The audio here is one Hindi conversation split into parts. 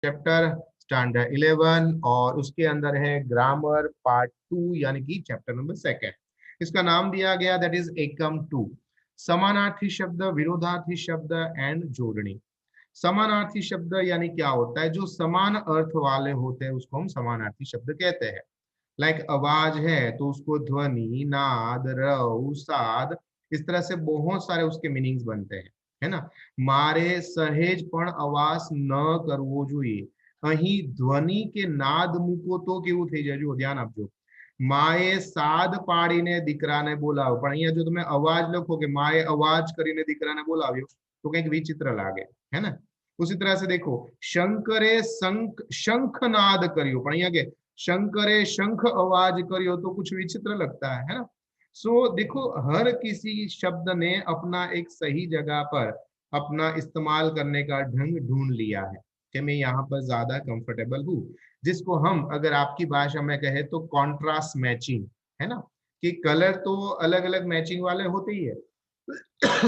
चैप्टर स्टैंडर्ड 11 और उसके अंदर है ग्रामर पार्ट 2 यानी कि चैप्टर नंबर 2। इसका नाम दिया गया दैट इज एकम 2। समानार्थी शब्द, विरोधार्थी शब्द एंड जोड़नी। समानार्थी शब्द यानी क्या होता है, जो समान अर्थ वाले होते हैं उसको हम समानार्थी शब्द कहते हैं। लाइक आवाज है तो उसको ध्वनि, नाद, रव, साद, इस तरह से बहुत सारे उसके मीनिंग्स बनते हैं, है ना। मारे सहेज पण अवास न करवो જોઈએ, અહીં ધ્વનિ કે નાદ મૂકો તો કેવું થઈ જાય, જો ધ્યાન આપજો। માએ સાદ પાડીને દીકરાને બોલાવ્યો, પણ અહીંયા જો તમે અવાજ લખો કે માએ અવાજ કરીને દીકરાને બોલાવ્યો તો કંઈક વિચિત્ર લાગે, है ना। उसी तरह से देखो, शंकरे शंखनाद કર્યો, પણ અહીંયા કે शंकरे शंख आवाज करियो तो कुछ विचित्र लगता है ना। सो देखो, हर किसी शब्द ने अपना एक सही जगह पर अपना इस्तेमाल करने का ढंग ढूंढ लिया है कि मैं यहाँ पर ज्यादा कंफर्टेबल हूँ, जिसको हम अगर आपकी भाषा में कहे तो कॉन्ट्रास्ट मैचिंग, है ना। कि कलर तो अलग अलग मैचिंग वाले होते ही है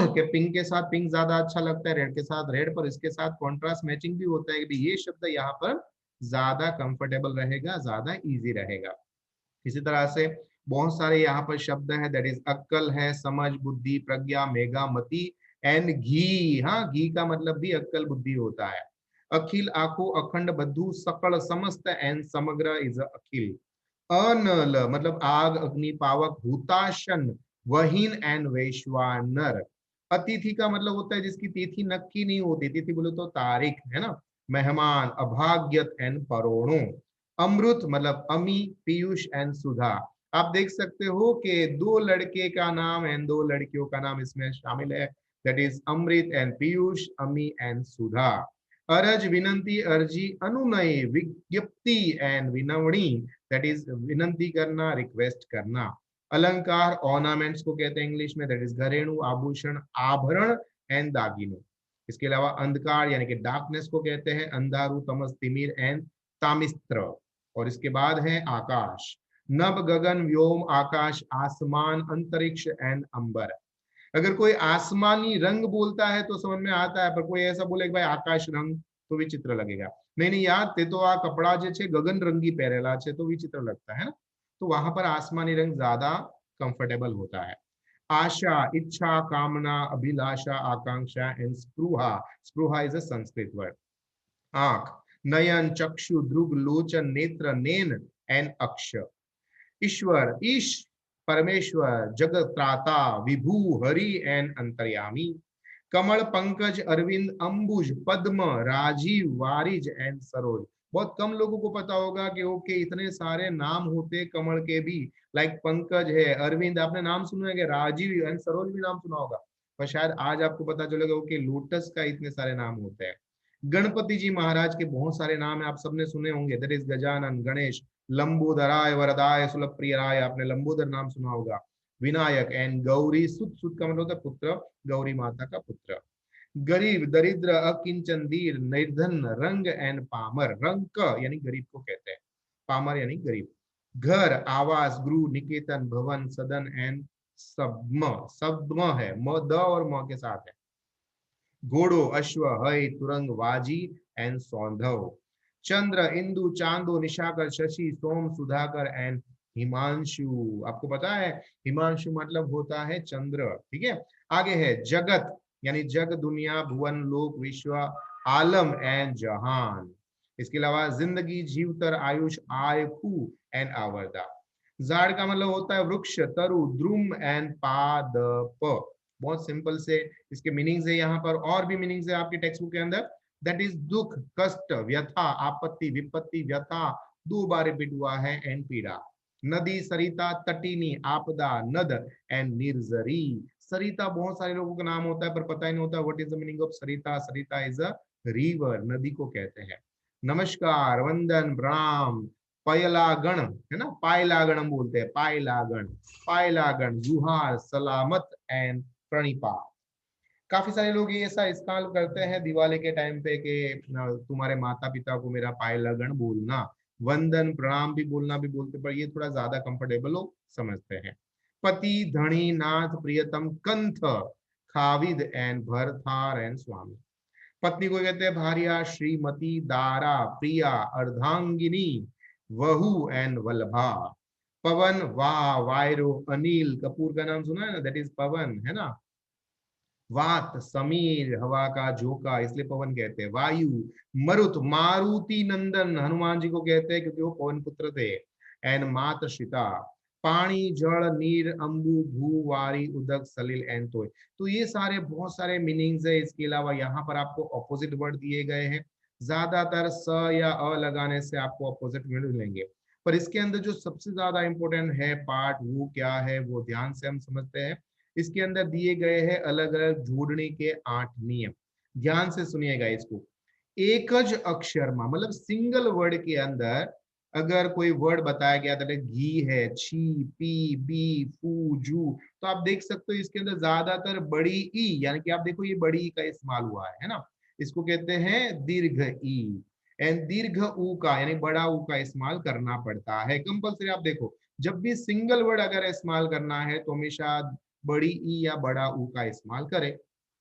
कि पिंक के साथ पिंक ज्यादा अच्छा लगता है, रेड के साथ रेड, पर इसके साथ कॉन्ट्रास्ट मैचिंग भी होता है कि ये शब्द यहाँ पर ज्यादा कंफर्टेबल रहेगा, ज्यादा इजी रहेगा। इसी तरह से बहुत सारे यहाँ पर शब्द है, दैट इज अक्कल है, समझ, बुद्धि, प्रज्ञा, मेघा, मति एंड घी। हाँ, घी का मतलब भी अक्कल बुद्धि होता है। अखिल, आखो, अखंड, बद्धू, सकल, समस्त एंड समग्र इज अखिल। अनल मतलब आग, अग्नि, पावक, हुताशन, वहीन एंड वैश्वानर। अतिथि का मतलब होता है जिसकी तिथि नक्की नहीं होती, तिथि बोले तो तारीख, है ना। मेहमान, अभाग्यत एंड परोणो। अमृत मतलब अमी, पीयूष एंड सुधा। आप देख सकते हो कि दो लड़के का नाम एंड दो लड़कियों का नाम इसमें शामिल है, दैट इज अमृत एंड पीयूष, अमी एंड सुधा। अरज, विनंती, अर्जी, अनुनय, विज्ञप्ति एंड विनवणी, दैट इज विनंती करना, रिक्वेस्ट करना। अलंकार, ऑर्नामेंट्स को कहते हैं इंग्लिश में, दैट इज घरेणु, आभूषण, आभरण एंड दागिनों। इसके अलावा अंधकार यानी कि डार्कनेस को कहते हैं अंधारू, तमस, तिमिर एंड तामिस्त्र। और इसके बाद है आकाश, नभ, गगन, व्योम, आकाश, आसमान, अंतरिक्ष एंड अंबर। अगर कोई आसमानी रंग बोलता है तो समझ में आता है, पर कोई ऐसा बोले कि भाई आकाश रंग, तो विचित्र लगेगा। नहीं नहीं यार, ते तो आ कपड़ा जे छे गगन रंगी पहरेला छे, तो विचित्र लगता है ना। तो वहां पर आसमानी रंग ज्यादा कंफर्टेबल होता है। आशा, इच्छा, कामना, अभिलाषा, आकांक्षा and Spruha. Spruha is a Sanskrit word. आंख, नयन, चक्षु, ध्रुव, लोचन, नेत्र, नेन एंड अक्ष। ईश्वर, ईश, परमेश्वर, जगत त्राता, विभु, हरि एंड अंतर्यामी। कमल, पंकज, अरविंद, अंबुज, पद्म, राजीव, वारिज एंड सरोज। बहुत कम लोगों को पता होगा कि ओके इतने सारे नाम होते कमल के भी। लाइक पंकज है, अरविंद आपने नाम सुना है, राजीव एंड सरोज भी नाम सुना होगा, पर शायद आज आपको पता चलेगा ओके लोटस का इतने सारे नाम होते हैं। गणपति जी महाराज के बहुत सारे नाम है, आप सबने सुने होंगे, दैट इज गजानन, गणेश, लंबोदराय, वरदाय, सुलभप्रियराय, आपने लंबोदर नाम सुना होगा। विनायक एंड गौरी, सुत, सुत का मतलब होता है पुत्र, गौरी माता का पुत्र। गरीब, दरिद्र, अकिंचन, दीर, निर्धन, रंग एंड पामर। रंग क यानी गरीब को कहते हैं, पामर यानी गरीब। घर, आवास, गृह, निकेतन, भवन, सदन एंड सब्म। सब्म है म, द और म के साथ है। घोड़ो, अश्व, हय, तुरंग, वाजी एंड सौंधव। चंद्र, इंदु, चांदो, निशाकर, शशि, सोम, सुधाकर एंड हिमांशु। आपको पता है हिमांशु मतलब होता है चंद्र, ठीक है। आगे है जगत यानी जग, दुनिया, भुवन, लोक, विश्व, आलम एंड जहान। इसके अलावा जिंदगी, जीवतर, आयुष, आयु एंड आवर्दा। झाड़ का मतलब होता है वृक्ष, तरु, द्रुम एंड पादप। बहुत सिंपल से इसके मीनिंग्स है, यहाँ पर और भी मीनिंग्स है आपके टेक्स्ट बुक के अंदर। दैट इज दुख, कष्ट, व्यथा, आपत्ति, विपत्ति, व्यथा, दो बार रिपीट हुआ है, एंड पीड़ा। नदी, सरिता, तटीनी, आपदा, नद एंड निर्जरी। सरिता बहुत सारे लोगों का नाम होता है पर पता ही नहीं होता what is the meaning of Sarita. Sarita is a river, नदी को कहते हैं। नमस्कार, वंदन, प्रणाम, पयलागण, है ना, पायलागण हम बोलते हैं, पायलागण, पायलागण, जुहार, सलामत एंड प्रणिपात। काफी सारे लोग ये ऐसा इस्तेमाल करते हैं दिवाली के टाइम पे कि तुम्हारे माता पिता को मेरा पायलागण बोलना। वंदन, प्रणाम भी बोलना भी बोलते, पर ये थोड़ा ज्यादा कंफर्टेबल लोग समझते हैं। पति, धनी, नाथ, प्रियतम, कंथ, खाविद एंड भरथार एंड स्वामी। पत्नी को कहते हैं भार्या, श्रीमती, दारा, प्रिया, अर्धांगिनी, वहू एंड वल्लभा। पवन, वाह, वायरो, अनिल, कपूर का नाम सुना है ना, दैट इज पवन, है ना। वात, समीर, हवा का झोंका, इसलिए पवन कहते हैं। वायु, मरुत, मारुति नंदन, हनुमान जी को कहते हैं क्योंकि वो पवन पुत्र थे। एंड मातश्रिता, पानी, जल, नीर, अंबु, भू, वारी, उदक, सलिल एंड तोय। तो ये सारे बहुत सारे मीनिंग्स है। इसके अलावा यहाँ पर आपको ऑपोजिट वर्ड दिए गए हैं। ज्यादातर स या अ लगाने से आपको ऑपोजिट वर्ड मिलेंगे, पर इसके अंदर जो सबसे ज्यादा इंपॉर्टेंट है पार्ट, वो क्या है वो ध्यान से हम समझते हैं। इसके अंदर दिए गए हैं अलग अलग जोड़ने के 8 नियम। ध्यान से सुनिएगा इसको। एकज अक्षर में मतलब सिंगल वर्ड के अंदर अगर कोई वर्ड बताया गया था, घी है, छी, पी, बी, फू, जू, तो आप देख सकते हो इसके अंदर ज्यादातर बड़ी ई, यानी कि आप देखो ये बड़ी ई का इस्तेमाल हुआ है ना। इसको कहते हैं दीर्घ ई। एंड दीर्घ ऊ का यानी बड़ा ऊ का इस्तेमाल करना पड़ता है कंपल्सरी। आप देखो जब भी सिंगल वर्ड अगर इस्तेमाल करना है तो हमेशा बड़ी ई या बड़ा ऊ का इस्तेमाल करें।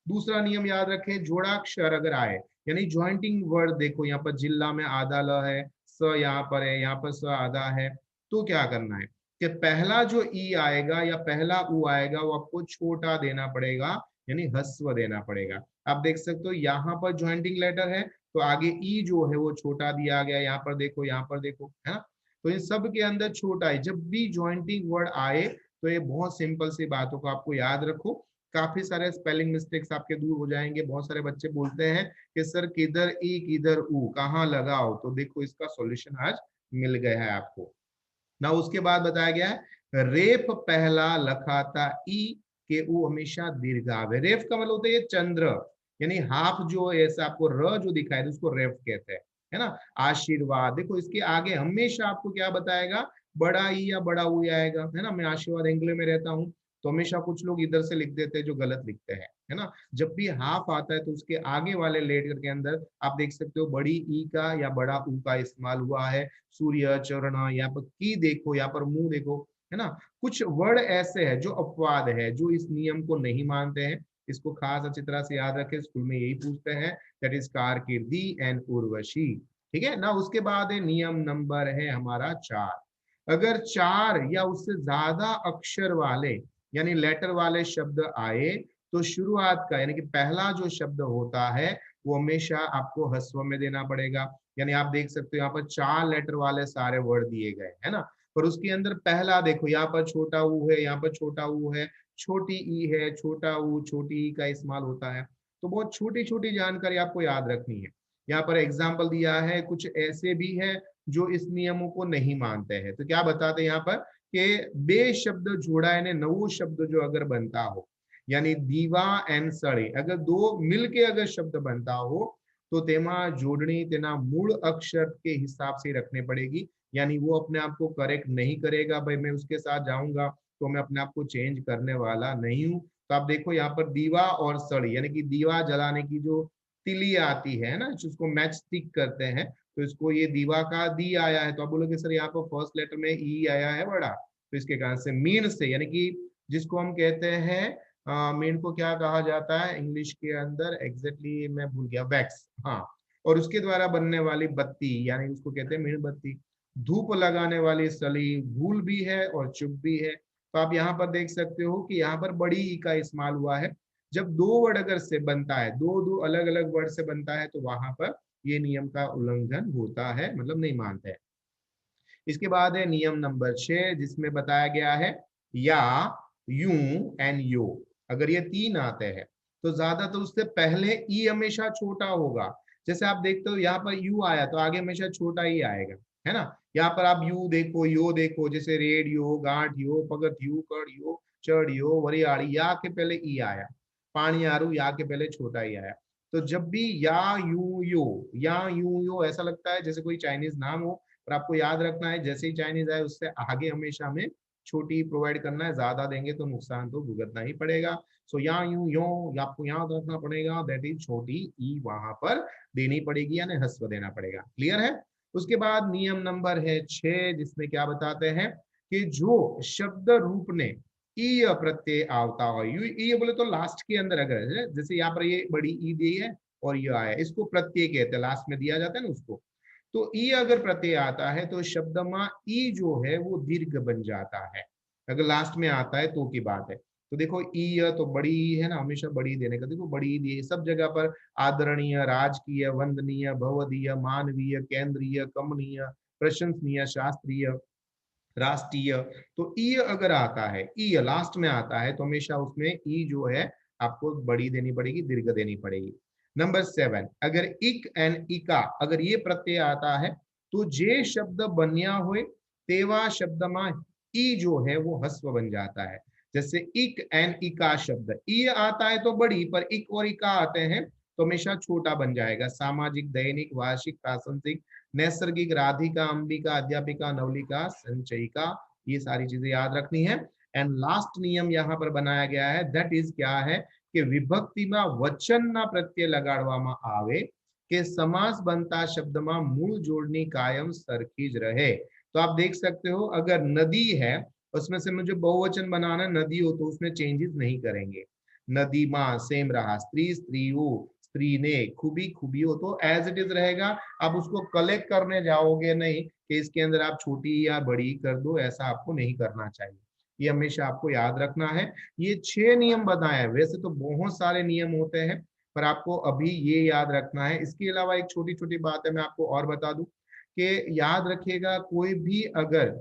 दूसरा नियम याद रखें, जोड़ाक्षर अगर आए यानी ज्वाइंटिंग वर्ड, देखो यहाँ पर जिला में आधा ल है, स यहाँ पर है, यहाँ पर स आधा है, तो क्या करना है कि पहला जो ई आएगा या पहला ऊ आएगा वो आपको छोटा देना पड़ेगा, यानी ह्रस्व देना पड़ेगा। आप देख सकते हो यहाँ पर ज्वाइंटिंग लेटर है तो आगे ई जो है वो छोटा दिया गया, यहाँ पर देखो, यहाँ पर देखो, है ना। तो इन सब के अंदर छोटा है। जब भी ज्वाइंटिंग वर्ड आए तो ये बहुत सिंपल सी बातों को आपको याद रखो, काफी सारे स्पेलिंग मिस्टेक्स आपके दूर हो जाएंगे। बहुत सारे बच्चे बोलते हैं कि सर किधर ई किधर ऊ कहाँ लगाओ, तो देखो इसका सॉल्यूशन आज मिल गया है आपको ना। उसके बाद बताया गया है रेफ पहला लखाता ई के ऊ हमेशा दीर्घाव। रेफ का मतलब होता है ये चंद्र, यानी हाफ जो है ऐसा आपको र जो दिखाई दे उसको रेफ कहते हैं, है ना। आशीर्वाद, देखो इसके आगे हमेशा आपको क्या बताएगा, बड़ा ई या बड़ा ऊ आएगा, है ना। मैं आशीर्वाद एंग्ले में रहता हूँ तो हमेशा कुछ लोग इधर से लिख देते हैं जो गलत लिखते हैं, है ना। जब भी हाफ आता है तो उसके आगे वाले लेटर के अंदर आप देख सकते हो बड़ी ई का या बड़ा ऊ का इस्तेमाल हुआ है। सूर्य, चरण, यहाँ पर की देखो, यहाँ पर मुंह देखो, है ना। कुछ वर्ड ऐसे हैं जो अपवाद है, जो इस नियम को नहीं मानते हैं। इसको खास अच्छी तरह से याद रखें, स्कूल में यही पूछते हैं, दैट इज कारकिर्दी एंड उर्वशी। ठीक है ना। उसके बाद है नियम नंबर है हमारा 4। अगर 4 या उससे ज्यादा अक्षर वाले यानी लेटर वाले शब्द आए तो शुरुआत का यानी कि पहला जो शब्द होता है वो हमेशा आपको ह्रस्व में देना पड़ेगा। यानी आप देख सकते हो यहाँ पर 4 लेटर वाले सारे वर्ड दिए गए, है ना। पर उसके अंदर पहला देखो, यहाँ पर छोटा ऊ है, यहाँ पर छोटा ऊ है, छोटी ई है, छोटा ऊ, छोटी ई का इस्तेमाल होता है। तो बहुत छोटी छोटी जानकारी आपको याद रखनी है। यहाँ पर एग्जाम्पल दिया है, कुछ ऐसे भी है जो इस नियमों को नहीं मानते हैं। तो क्या बताते हैं यहाँ पर कि बे शब्द जोड़ा यानी नवो शब्द जो अगर बनता हो, यानी दीवा एंड सड़े अगर दो मिलके अगर शब्द बनता हो तो तेमा जोड़नी तेना मूल अक्षर के हिसाब से रखने पड़ेगी। यानी वो अपने आप को करेक्ट नहीं करेगा, भाई मैं उसके साथ जाऊंगा तो मैं अपने आप को चेंज करने वाला नहीं हूँ। तो आप देखो यहाँ पर दीवा और सड़ी यानी कि दीवा जलाने की जो तिली आती है ना जिसको मैच स्टिक करते हैं, तो इसको ये दीवा का दी आया है। तो आप बोलोगे सर यहाँ पर फर्स्ट लेटर में ई आया है बड़ा, तो इसके कारण से मीन से यानी कि जिसको हम कहते हैं मीन को क्या कहा जाता है इंग्लिश के अंदर, एग्जैक्टली मैं भूल गया, वैक्स, हाँ। और उसके द्वारा बनने वाली बत्ती यानी उसको कहते हैं मीण बत्ती। धूप लगाने वाली सली भूल भी है और चुप भी है। तो आप यहाँ पर देख सकते हो कि यहाँ पर बड़ी ई का इस्तेमाल हुआ है। जब दो वर्ड अगर से बनता है, दो दो अलग अलग वर्ड से बनता है तो वहां पर ये नियम का उल्लंघन होता है, मतलब नहीं मानते हैं। इसके बाद है नियम नंबर 6 जिसमें बताया गया है या, यू एंड यो। अगर ये 3 आते हैं तो ज्यादातर उससे पहले ई हमेशा छोटा होगा। जैसे आप देखते हो यहाँ पर यू आया तो आगे हमेशा छोटा ही आएगा, है ना। यहाँ पर आप यू देखो, यो देखो, जैसे रेडियो, गांठ यो, भगत यू, कड़ यो, चढ़ यो, वरियाड़ी, या के पहले ई आया। पानी आरू या के पहले छोटा ही आया। तो जब भी या यू यो, या यू यो ऐसा लगता है जैसे कोई चाइनीज नाम हो, पर आपको याद रखना है जैसे ही चाइनीज आए उससे आगे हमेशा हमें छोटी प्रोवाइड करना है, ज्यादा देंगे तो नुकसान तो भुगतना ही पड़ेगा। सो या यू यो आपको याद रखना पड़ेगा, दैट इज छोटी ई वहां पर देनी पड़ेगी यानी ह्रस्व देना पड़ेगा। क्लियर है। उसके बाद नियम नंबर है 6 जिसमें क्या बताते हैं कि जो शब्द रूप ने ई प्रत्यय आवता हो, यू ई बोले तो लास्ट के अंदर अगर जैसे यहाँ पर ये बड़ी ई दी है और य आया, इसको प्रत्यय कहते हैं, लास्ट में दिया जाता है ना उसको। तो ई अगर प्रत्यय आता है तो शब्द में ई जो है वो दीर्घ बन जाता है, अगर लास्ट में आता है तो की बात है। तो देखो ई तो बड़ी ई है ना, हमेशा बड़ी देने का, देखो बड़ी दिए सब जगह पर, आदरणीय, राजकीय, वंदनीय, भवदीय, मानवीय, केंद्रीय, कमनीय, प्रशंसनीय, शास्त्रीय, राष्ट्रीय। तो ई अगर आता है, ई लास्ट में आता है तो हमेशा उसमें ई जो है आपको बड़ी देनी पड़ेगी, दीर्घ देनी पड़ेगी। नंबर 7, अगर इक एंड इका अगर ये प्रत्यय आता है तो जे शब्द बन्या हुए तेवा शब्द में ई जो है वो हस्व बन जाता है। जैसे इक एंड इका शब्द, ई आता है तो बड़ी, पर इक और इका आते हैं तो हमेशा छोटा बन जाएगा। सामाजिक, दैनिक, वार्षिक, प्रासंगिक, नैसर्गिक, राधिका, अंबिका, अध्यापिका, नवलिका, संचयिका, ये सारी चीजें याद रखनी है। एंड लास्ट नियम यहाँ पर बनाया गया है, दैट इज क्या है कि विभक्ति में वचन ना प्रत्यय लगाड़वामा आवे के समास बनता शब्द में मूल जोड़नी कायम सरखी ज रहे। तो आप देख सकते हो अगर नदी है उसमें से मुझे बहुवचन बनाना, नदी हो तो उसमें चेंजेस नहीं करेंगे, नदी माँ सेम रहा, स्त्री स्त्री हो, स्त्री ने, खूबी खूबी हो, तो एज इट इज रहेगा। आप उसको कलेक्ट करने जाओगे नहीं कि इसके अंदर आप छोटी या बड़ी कर दो, ऐसा आपको नहीं करना चाहिए, ये हमेशा आपको याद रखना है। ये 6 नियम बताए हैं, वैसे तो बहुत सारे नियम होते हैं पर आपको अभी ये याद रखना है। इसके अलावा एक छोटी छोटी बात है मैं आपको और बता दूं कि याद रखिएगा कोई भी अगर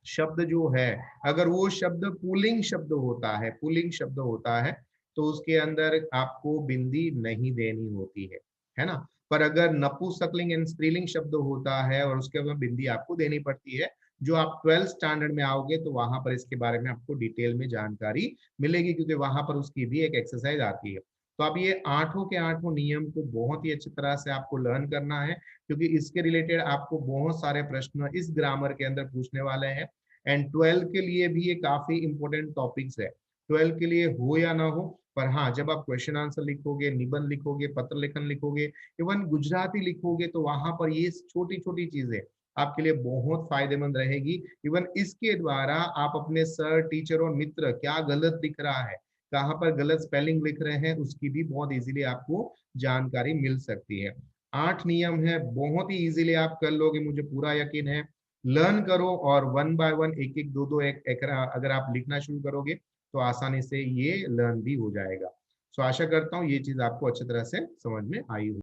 शब्द जो है, अगर वो शब्द पुल्लिंग शब्द होता है, पुल्लिंग शब्द होता है तो उसके अंदर आपको बिंदी नहीं देनी होती है ना। पर अगर नपुंसकलिंग एंड स्त्रीलिंग शब्द होता है और उसके बाद बिंदी आपको देनी पड़ती है। जो आप 12th स्टैंडर्ड में आओगे तो वहां पर इसके बारे में आपको डिटेल में जानकारी मिलेगी, क्योंकि वहां पर उसकी भी एक एक्सरसाइज आती है। तो आप ये आठों के आठों नियम को बहुत ही अच्छी तरह से आपको लर्न करना है, क्योंकि इसके रिलेटेड आपको बहुत सारे प्रश्न इस ग्रामर के अंदर पूछने वाले हैं। एंड 12 के लिए भी ये काफी इंपॉर्टेंट टॉपिक्स है, 12 के लिए हो या ना हो, पर हाँ जब आप क्वेश्चन आंसर लिखोगे, निबंध लिखोगे, पत्र लेखन लिखोगे, इवन गुजराती लिखोगे, तो वहां पर ये छोटी छोटी चीजें आपके लिए बहुत फायदेमंद रहेगी। इवन इसके द्वारा आप अपने सर, टीचर और मित्र क्या गलत लिख रहा है, कहाँ पर गलत स्पेलिंग लिख रहे हैं, उसकी भी बहुत इजीली आपको जानकारी मिल सकती है। 8 नियम है, बहुत ही इजीली आप कर लोगे, मुझे पूरा यकीन है। लर्न करो और वन बाय वन, एक एक दो दो एक अगर आप लिखना शुरू करोगे तो आसानी से ये लर्न भी हो जाएगा। सो आशा करता हूँ ये चीज आपको अच्छी तरह से समझ में आई हो।